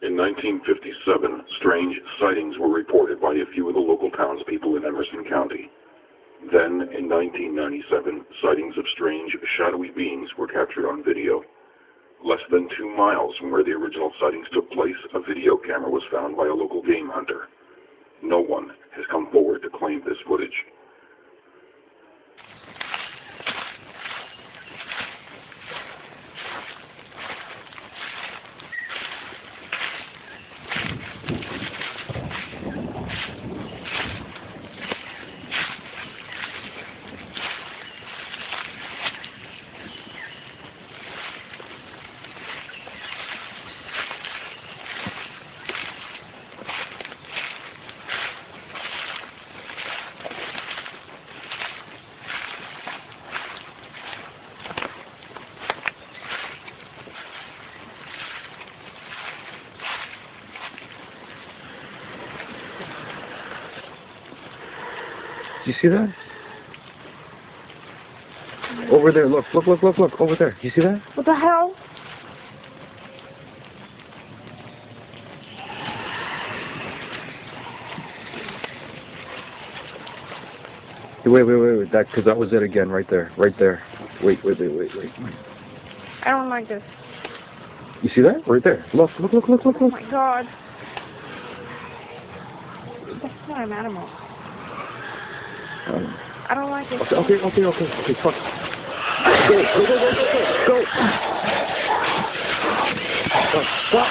In 1957, strange sightings were reported by a few of the local townspeople in Emerson County. Then, in 1997, sightings of strange, shadowy beings were captured on video. Less than 2 miles from where the original sightings took place, a video camera was found by a local game hunter. No one has come forward to claim this footage. Do you see that? Over there, look, over there. Do you see that? What the hell? Wait, because that was it again, right there. Wait. I don't like this. You see that? Right there. Look. Oh my god. That's not an animal. I don't like it. Okay, fuck. Go. Stop.